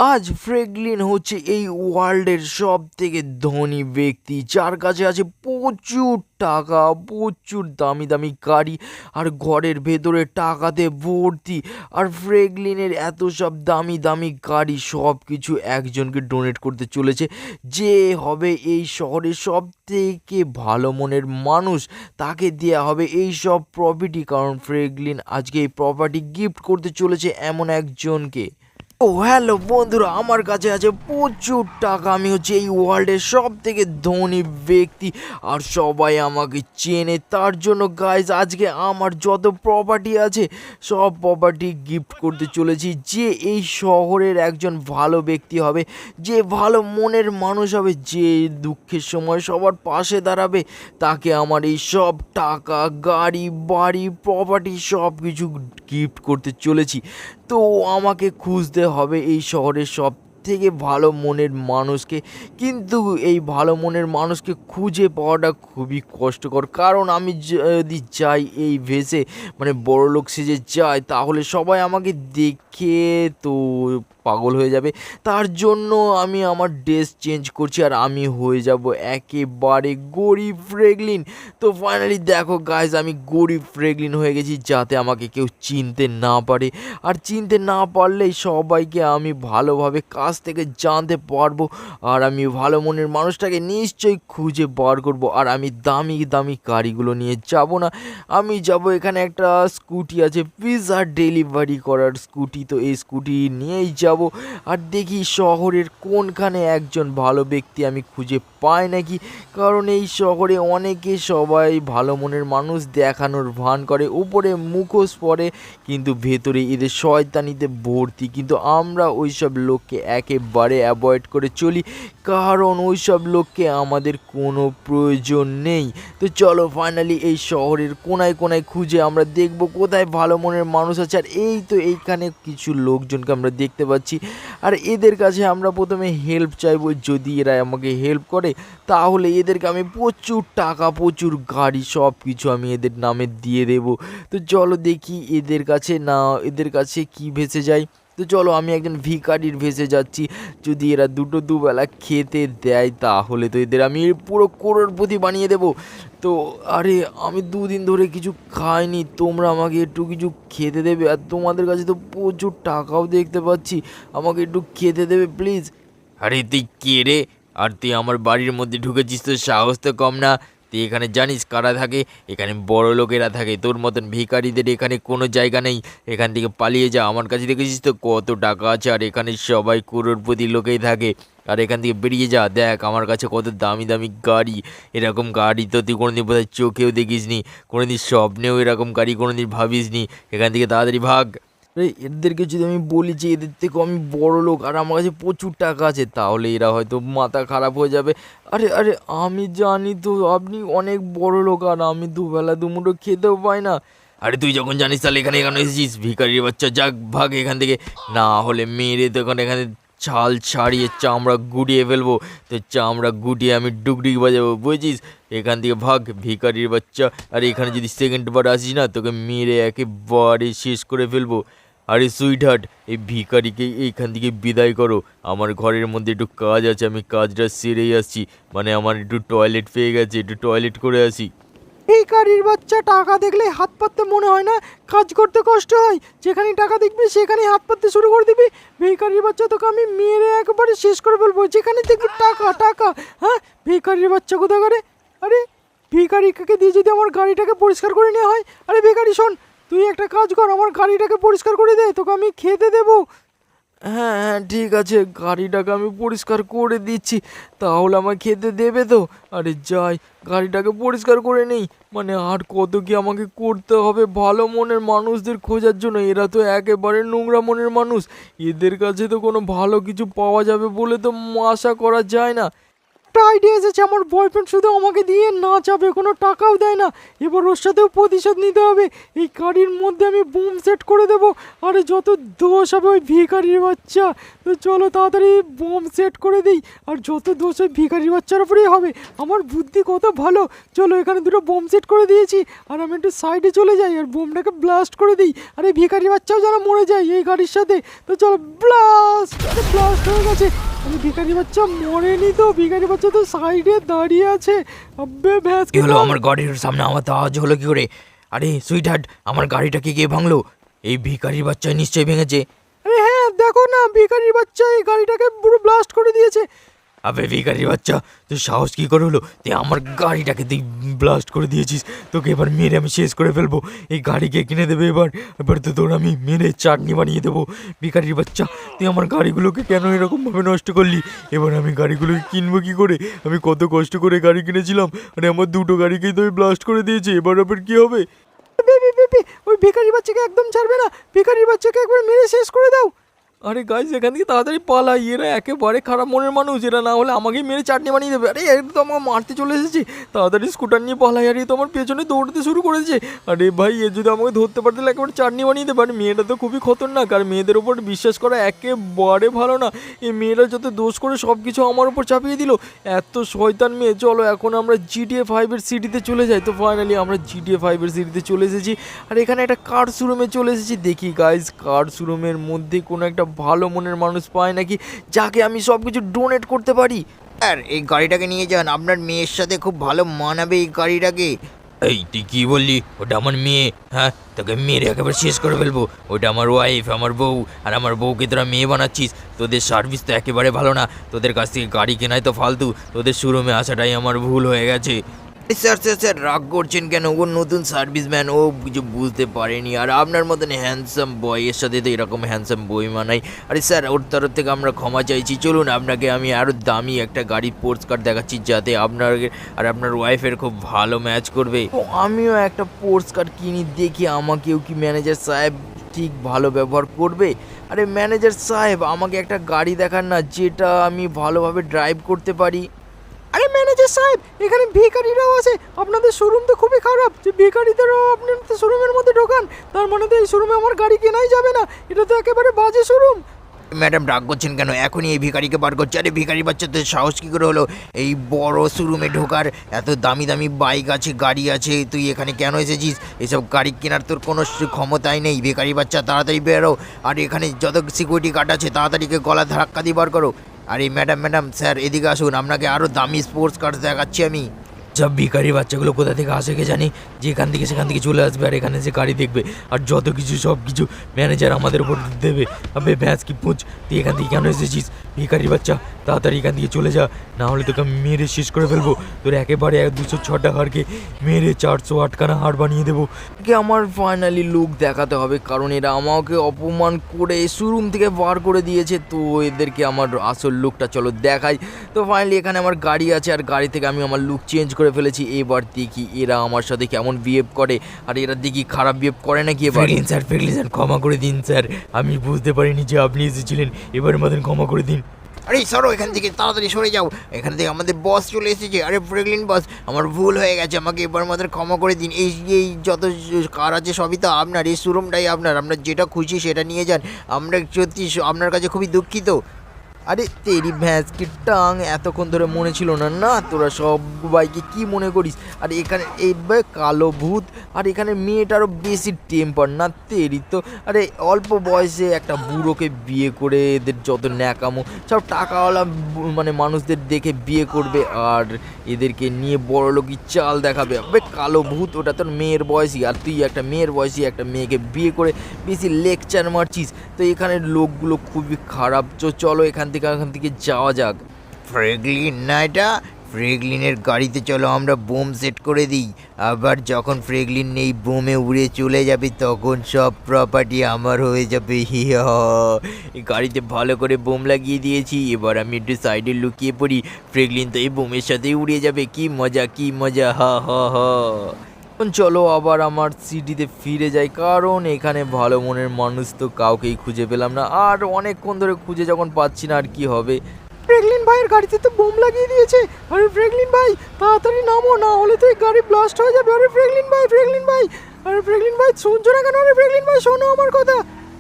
আজ ফ্র্যাঙ্কলিন হচ্ছে এই ওয়ার্ল্ডের সব থেকে ধনী ব্যক্তি, যার কাছে আছে প্রচুর টাকা, প্রচুর দামি দামি গাড়ি, আর ঘরের ভেতরে টাকাতে ভর্তি। আর ফ্র্যাঙ্কলিনের এত সব দামি দামি গাড়ি সব কিছু একজনকে ডোনেট করতে চলেছে, যে হবে এই শহরের সব থেকে ভালো মনের মানুষ। তাকে দেওয়া হবে এই সব প্রপার্টি, কারণ ফ্র্যাঙ্কলিন আজকে এই প্রপার্টি গিফট করতে চলেছে এমন একজনকে। ও হ্যালো বন্ধুরা, আমার কাছে আছে প্রচুর টাকা, আমি হচ্ছে এই ওয়ার্ল্ডের সব থেকে ধনী ব্যক্তি, আর সবাই আমাকে চেনে। তার জন্য গাইজ আজকে আমার যত প্রপার্টি আছে সব প্রপার্টি গিফট করতে চলেছি, যে এই শহরের একজন ভালো ব্যক্তি হবে, যে ভালো মনের মানুষ হবে, যে দুঃখের সময় সবার পাশে দাঁড়াবে, তাকে আমার এই সব টাকা, গাড়ি, বাড়ি, প্রপার্টি সব কিছু গিফট করতে চলেছি। তো আমাকে খুঁজতে হবে এই শহরের সব থেকে ভালো মনের মানুষকে, কিন্তু এই ভালো মনের মানুষকে খুঁজে পাওয়াটা খুবই কষ্টকর, কারণ আমি যদি যাই এই ভেসে, মানে বড়লোক সেজে যাই, তাহলে সবাই আমাকে দেখে তো পাগল হয়ে যাবে। তার জন্য আমি আমার ড্রেস চেঞ্জ করছি, আর আমি হয়ে যাব একেবারে গরিব ফ্র্যাঙ্কলিন। তো ফাইনালি দেখো গাইজ, আমি গরিব ফ্র্যাঙ্কলিন হয়ে গেছি, যাতে আমাকে কেউ চিনতে না পারে, আর চিনতে না পারলেই সবাইকে আমি ভালোভাবে কাছ থেকে জানতে পারবো, আর আমি ভালো মনের মানুষটাকে নিশ্চয়ই খুঁজে বার করব। আর আমি দামি দামি গাড়িগুলো নিয়ে যাব না, আমি যাব এখানে একটা স্কুটি আছে, পিৎজা ডেলিভারি করার স্কুটি, তো এই স্কুটি নিয়েই যাব। আর দেখি শহরের কোনখানে একজন ভালো ব্যক্তি আমি খুঁজে পাই নাকি, কারণ এই শহরে অনেকে সবাই ভালো মনের মানুষ দেখানোর ভান করে, উপরে মুখোশ পরে, কিন্তু ভেতরে এদের শয়তানিতে ভর্তি। কিন্তু আমরা ওই সব লোককে একেবারে অ্যাভয়েড করে চলি, কারণ ওই সব লোককে আমাদের কোনো প্রয়োজন নেই। তো চলো ফাইনালি এই শহরের কোনায় কোনায় খুঁজে আমরা দেখব কোথায় ভালো মনের মানুষ আছে। আর এই তো এইখানে কিছু লোকজনকে আমরা দেখতে পাচ্ছি, আর এদের কাছে আমরা প্রথমে হেল্প চাইবো। যদি এরা আমাকে হেল্প করে, তাহলে এদেরকে আমি প্রচুর টাকা, প্রচুর গাড়ি, সব কিছু আমি এদের নামে দিয়ে দেব। তো চলো দেখি এদের কাছে, না এদের কাছে কি ভেসে যায়। তো চলো আমি একজন ভিখারির ভেসে যাচ্ছি, যদি এরা দুবেলা খেতে দেয়, তাহলে তো এদের আমি পুরো করোড়পতি বানিয়ে দেব। তো আরে আমি দুদিন ধরে কিছু খাইনি, তোমরা আমাকে একটু কিছু খেতে দেবে? আর তোমাদের কাছে তো প্রচুর টাকাও দেখতে পাচ্ছি, আমাকে একটু খেতে দেবে প্লিজ? আরে তুই কে রে? আর তুই আমার বাড়ির মধ্যে ঢুকেছিস, তোর সাহস তো কম না। তুই এখানে জানিস কারা থাকে? এখানে বড় লোকেরা থাকে, তোর মতন ভিখারিদের এখানে কোনো জায়গা নেই। এখান থেকে পালিয়ে যা। আমার কাছে দেখেছিস তো কত টাকা আছে, আর এখানে সবাই করোড়পতি লোকেই থাকে। আর এখান থেকে বেরিয়ে যা, দেখ আমার কাছে কত দামি দামি গাড়ি। এরকম গাড়ি তো তুই কোনোদিন বোধহয় চোখেও দেখিসনি, কোনোদিন স্বপ্নেও এরকম গাড়ি কোনোদিন ভাবিসনি। এখান থেকে তাড়াতাড়ি ভাগ। আরে এদেরকে যদি আমি বলি যে এদের থেকেও আমি বড় লোক, আর আমার কাছে প্রচুর টাকা আছে, তাহলে এরা হয়তো মাথা খারাপ হয়ে যাবে। আরে আরে আমি জানি তো আপনি অনেক বড় লোক, আর আমি দুবেলা দুমুঠো খেতেও পাই না। আরে তুই যখন জানিস তাহলে এখানে কেন এসেছিস? ভিখারির বাচ্চা, যাক ভাগ এখান থেকে, না হলে মেরে তখন এখানে ছাল ছাড়িয়ে চামড়া গুটিয়ে ফেলবো। তো চামড়া গুটিয়ে আমি ডুগডুগি বাজাবো, বুঝেছিস? এখান থেকে ভাগ ভিখারির বাচ্চা। আর এখানে যদি সেকেন্ড বার আসিস না, তোকে মেরে একেবারে শেষ করে ফেলবো। আরে সুইট হার্ট, এই ভিখারিকে এইখান থেকে বিদায় করো। আমার ঘরের মধ্যে একটু কাজ আছে, আমি কাজটা সেরেই আসছি। মানে আমার একটু টয়লেট পেয়ে গেছে, একটু টয়লেট করে আসি। ভিখারির বাচ্চা, টাকা দেখলে হাত পাততে মনে হয় না? কাজ করতে কষ্ট হয়? যেখানে টাকা দেখবি সেখানে হাত পাততে শুরু করে দিবি? ভিখারির বাচ্চা, তোকে আমি মেরে একেবারে শেষ করে ফেলবো। যেখানে দেখবি টাকা টাকা। হ্যাঁ, ভিখারির বাচ্চা কোথায় করে? আরে ভিখারিকে দিয়ে যদি আমার গাড়িটাকে পরিষ্কার করে নেওয়া হয়। আরে ভিখারি শোন, তুই একটা কাজ কর, আমার গাড়িটাকে পরিষ্কার করে দে, তোকে আমি খেতে দেবো। হ্যাঁ হ্যাঁ ঠিক আছে, গাড়িটাকে আমি পরিষ্কার করে দিচ্ছি, তাহলে আমায় খেতে দেবে তো? আরে যাই, গাড়িটাকে পরিষ্কার করে নেই। মানে আর কত কি আমাকে করতে হবে ভালো মনের মানুষদের খোঁজার জন্য? এরা তো একেবারে নোংরা মনের মানুষ, এদের কাছে তো কোনো ভালো কিছু পাওয়া যাবে বলে তো আশা করা যায় না। একটা আইডিয়া এসেছে, আমার বয়ফ্রেন্ড শুধু আমাকে দিয়ে না যাবে, কোনো টাকাও দেয় না। এবার ওর সাথেও প্রতিশোধ নিতে হবে। এই গাড়ির মধ্যে আমি বোম সেট করে দেবো, আরে যত দোষ হবে ওই ভিখারির বাচ্চা। তো চলো তাড়াতাড়ি বোম সেট করে দিই, আর যত দোষ ওই ভিখারির বাচ্চার উপরেই হবে। আমার বুদ্ধি কত ভালো। চলো এখানে দুটো বোম সেট করে দিয়েছি, আর আমি একটু সাইডে চলে যাই আর বোমটাকে ব্লাস্ট করে দিই। আর এই ভিখারির বাচ্চাও যেন মরে যায় এই গাড়ির সাথে। তো চলো ব্লাস্ট, ব্লাস্ট ব্লাস্ট হয়ে গেছে। আরে ভিখারি বাচ্চা মরেনি তো? ভিখারি বাচ্চা তো সাইডে দাঁড়িয়ে আছে। আব্বে ভ্যাস কি হলো? আমার গাড়ির সামনে আমার তো আওয়াজ হলো কি করে? আরে সুইট হার্ট, আমার গাড়িটাকে কে ভাঙলো? এই ভিখারির বাচ্চা নিশ্চয়ই ভেঙেছে। আরে হ্যাঁ, দেখো না, ভিখারির বাচ্চা এই গাড়িটাকে পুরো ব্লাস্ট করে দিয়েছে। আবে ভিখারির বাচ্চা, তুই সাহস কি করে হলো? তুই আমার গাড়িটাকে তুই ব্লাস্ট করে দিয়েছিস। তোকে এবার মেরে আমি শেষ করে ফেলবো। এই গাড়িকে কিনে দেবে এবার। এবার তো তোর আমি মেরে চাটনি বানিয়ে দেবো। ভিখারির বাচ্চা, তুই আমার গাড়িগুলোকে কেন এরকমভাবে নষ্ট করলি? এবার আমি গাড়িগুলোকে কিনবো কি করে? আমি কত কষ্ট করে গাড়ি কিনেছিলাম, আরে আমার দুটো গাড়িকেই তো ব্লাস্ট করে দিয়েছে। এবার আবার কি হবে? ওই ভিখারি বাচ্চাকে একদম ছাড়বে না। ভিখারির বাচ্চাকে একবার মেরে শেষ করে দাও। আরে গাইস, এখান থেকে তাড়াতাড়ি পালাই, এরা একেবারে খারাপ মনের মানুষ। এরা না হলে আমাকেই মেরে চাটনি বানিয়ে দেবে। আরে এর তো আমাকে মারতে চলে এসেছি, তাড়াতাড়ি স্কুটার নিয়ে পালাই। আর এ তো আমার পেছনে দৌড়তে শুরু করেছে। আরে ভাই, এ যদি আমাকে ধরতে পারতে একেবারে চাটনি বানিয়ে দেবে। আর মেয়েটা তো খুবই খতরনাক, আর মেয়েদের ওপর বিশ্বাস করা একেবারে ভালো না। এই মেয়েরা যত দোষ করে সব কিছু আমার উপর চাপিয়ে দিল। এত শয়তান মেয়ে। চলো এখন আমরা GTA 5-এর সিটিতে চলে যাই। তো ফাইনালি আমরা GTA 5-এর সিটিতে চলে এসেছি। আর এখানে একটা কার শোরুমে চলে এসেছি। দেখি গাইজ, কার শোরুমের মধ্যে কোনো একটা ভালো মনের মানুষ পায় নাকি, যাকে আমি সব কিছু ডোনেট করতে পারি। আর এই গাড়িটাকে নিয়ে যান, আপনার মেয়ের সাথে খুব ভালো মানাবে এই গাড়িটাকে। এই তুই কি বললি? ওটা আমার মেয়ে? হ্যাঁ, তোকে মেরে একেবারে শেষ করে ফেলবো। ওটা আমার ওয়াইফ, আমার বউ। আর আমার বউকে তোরা মেয়ে বানাচ্ছিস। তোদের সার্ভিস তো একেবারে ভালো না। তোদের কাছ থেকে গাড়ি কেনাই তো ফালতু। তোদের শোরুমে আসাটাই আমার ভুল হয়ে গেছে। স্যার স্যার স্যার, রাগ করছেন কেন? ও নতুন সার্ভিসম্যান, ও কিছু বুঝতে পারেনি। আর আপনার মতন হ্যান্ডসাম বয়ের সাথে তো এরকম হ্যান্ডসাম বই মানাই। আরে স্যার, ওর তরফ থেকে আমরা ক্ষমা চাইছি। চলুন, আপনাকে আমি আরও দামি একটা গাড়ির পোর্টস কার দেখাচ্ছি, যাতে আপনার আর আপনার ওয়াইফের খুব ভালো ম্যাচ করবে। তো আমিও একটা পোর্টস কার কিনি, দেখি আমাকেও কি ম্যানেজার সাহেব ঠিক ভালো ব্যবহার করবে। আরে ম্যানেজার সাহেব, আমাকে একটা গাড়ি দেখান না, যেটা আমি ভালোভাবে ড্রাইভ করতে পারি। আরে ম্যানেজার সাহেব, এখানে ভিখারিরাও আছে। আপনাদের শোরুম তো খুবই খারাপ যে ভিখারিদেরও আপনাদের শোরুমের মধ্যে ঢোকান। তার মানে তো এই শোরুমে আমার গাড়ি কেনাই যাবে না। এটা তো একেবারে বাজে শোরুম। ম্যাডাম রাগ করছেন কেন? এখনই এই ভিখারিকে বার করছে। আরে ভিখারি বাচ্চাদের সাহস কী করে হলো এই বড় শোরুমে ঢোকার? এত দামি দামি বাইক আছে, গাড়ি আছে, তুই এখানে কেন এসেছিস? এসব গাড়ি কেনার তোর কোনো ক্ষমতাই নেই। ভিখারি বাচ্চা, তাড়াতাড়ি বেরো। আর এখানে যত সিকিউরিটি গার্ড আছে, তাড়াতাড়িকে গলা ধাক্কা দিয়ে বার করো। আরে ম্যাডাম স্যার, এদিকে আসুন, আপনাকে আরও দামি স্পোর্টস কার দেখাচ্ছি আমি। সব ভিখারি বাচ্চাগুলো কোথা থেকে আসে কে জানি, যেখান থেকে সেখান থেকে চলে আসবে আর এখানে এসে গাড়ি দেখবে, আর যত কিছু সব কিছু ম্যানেজার আমাদের উপর দেবে। আবে ভ্যাঁস কি পুঁচ, তুই এখান থেকে কেন এসেছিস? ভিখারি বাচ্চা, তাড়াতাড়ি এখান থেকে চলে যা, না হলে তোকে আমি মেরে শেষ করে ফেলবো। তোর একেবারে 206টা হাড়কে মেরে 408খানা হাড় বানিয়ে দেবো। কে আমার ফাইনালি লুক দেখাতে হবে, কারণ এরা আমাকে অপমান করে শোরুম থেকে বার করে দিয়েছে। তো এদেরকে আমার আসল লুকটা চলো দেখাই। তো ফাইনালি এখানে আমার গাড়ি আছে, আর গাড়ি থেকে আমি আমার লুক চেঞ্জ করে ফেলেছি। এবার দেখি এরা আমার সাথে কেমন বিহেভ করে, আর এরা দেখি খারাপ বিহেভ করে নাকি। এবার ফ্রেগলিন স্যার, ক্ষমা করে দিন স্যার, আমি বুঝতে পারিনি যে আপনি এসেছিলেন। এবারের মতন ক্ষমা করে দিন। আরে সরো এখান থেকে, তাড়াতাড়ি সরে যাও। এখান থেকে আমাদের বস চলে এসেছে। আরে ফ্রেগলিন বস, আমার ভুল হয়ে গেছে, আমাকে এবার আমাদের ক্ষমা করে দিন। এই যত কার আছে সবই তো আপনার, এই শোরুমটাই আপনার। আপনার যেটা খুশি সেটা নিয়ে যান। আমরা সত্যি আপনার কাছে খুবই দুঃখিত। আরে তেরি ভ্যাঁস কি টাং, এতক্ষণ ধরে মনে ছিল না? না, তোরা সবাইকে কি মনে করিস? আর এখানে এই কালো ভূত, আর এখানে মেয়েটারও বেশি টেম্পার না তেরি তো। আরে অল্প বয়সে একটা বুড়োকে বিয়ে করে এদের যত ন্যাকামো, সব টাকাওয়ালা মানে মানুষদের দেখে বিয়ে করবে, আর এদেরকে নিয়ে বড়লোকি চাল দেখাবে। কালো ভূত, ওটা তোর মেয়ের বয়সী, আর তুই একটা মেয়ের বয়সী একটা মেয়েকে বিয়ে করে বেশি লেকচার মারছিস। তো এখানের লোকগুলো খুবই খারাপ। চলো এখান থেকে যাওয়া যাক। ফ্রেগলিন না এটা? ফ্রেগলিনের গাড়িতে চলো আমরা বোম সেট করে দিই। আবার যখন ফ্রেগলিন এই বোমে উড়ে চলে যাবে, তখন সব প্রপার্টি আমার হয়ে যাবে। এই গাড়িতে ভালো করে বোম লাগিয়ে দিয়েছি। এবার আমি একটু সাইডে লুকিয়ে পড়ি। ফ্রেগলিন তো এই বোমের সাথেই উড়ে যাবে। কি মজা, কি মজা, হা হা হা। চলো আবার আমার সিটিতে ফিরে যাই, কারণ এখানে ভালো মনের মানুষ তো কাউকেই খুঁজে পেলাম না। আর অনেকক্ষণ ধরে খুঁজে যখন পাচ্ছি না, আর কি হবে। ফ্রেগলিন ভাইয়ের গাড়িতে তো বোম লাগিয়ে দিয়েছে। আরে ফ্রেগলিন ভাই, তাড়াতাড়ি নামো, না হলে তো এই গাড়ি ব্লাস্ট হয়ে যাবে। আরে ফ্রেগলিন ভাই, আরে ফ্রেগলিন ভাই, শুনছো না কেন? আরে ফ্রেগলিন ভাই, শোনো আমার কথা।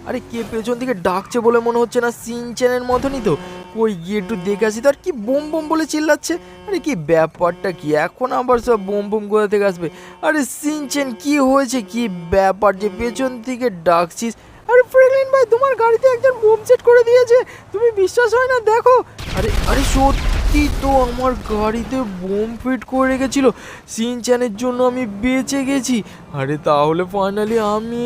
আরে কে পেছন থেকে ডাকছে বলে মনে হচ্ছে না? সিনচ্যানের মতনই তো। ওই গিয়ে একটু দেখে আসি তো। আর কি বোম বোম বলে চিল্লাচ্ছে? আরে কি ব্যাপারটা কি? এখন আবার সব বোম বোম কোথা থেকে আসবে? আরে সিনচ্যান, কি হয়েছে? কি ব্যাপার যে পেছন থেকে ডাকছিস? আরে ফ্র্যাঙ্কলিন ভাই, তোমার গাড়িতে একজন বোম সেট করে দিয়েছে, তুমি বিশ্বাস হয় না, দেখো। আরে আরে সত্যি তো আমার গাড়িতে বোম ফিট করে রেখেছিল, সিনচ্যানের জন্য আমি বেঁচে গেছি। আরে তাহলে ফাইনালি আমি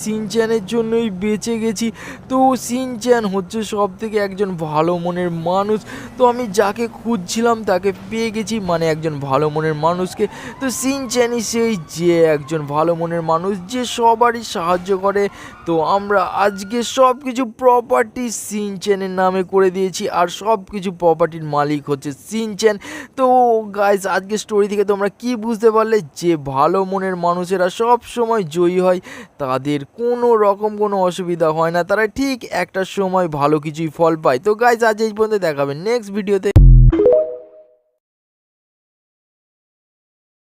সিনচ্যানের জন্যই বেঁচে গেছি। তো সিনচ্যান হচ্ছে সব থেকে একজন ভালো মনের মানুষ। তো আমি যাকে খুঁজছিলাম তাকে পেয়ে গেছি, মানে একজন ভালো মনের মানুষকে। তো সিনচ্যানই সেই যে একজন ভালো মনের মানুষ যে সবারই সাহায্য করে। তো আমরা আজকে সব কিছু প্রপার্টি সিনচ্যানের নামে করে দিয়েছি, আর সব কিছু প্রপার্টির মালিক হচ্ছে সিনচ্যান। তো গাইস, আজকে স্টোরি থেকে তোমরা কি বুঝতে পারলে? যে ভালো মনের মানুষেরা সব সময় জয়ী হয়, তাদের কোনো রকম কোনো অসুবিধা হয় না, তারা ঠিক একটা সময় ভালো কিছুই ফল পায়। তো গাইস, আজ এই পর্যন্ত, দেখাবেন নেক্সট ভিডিওতে।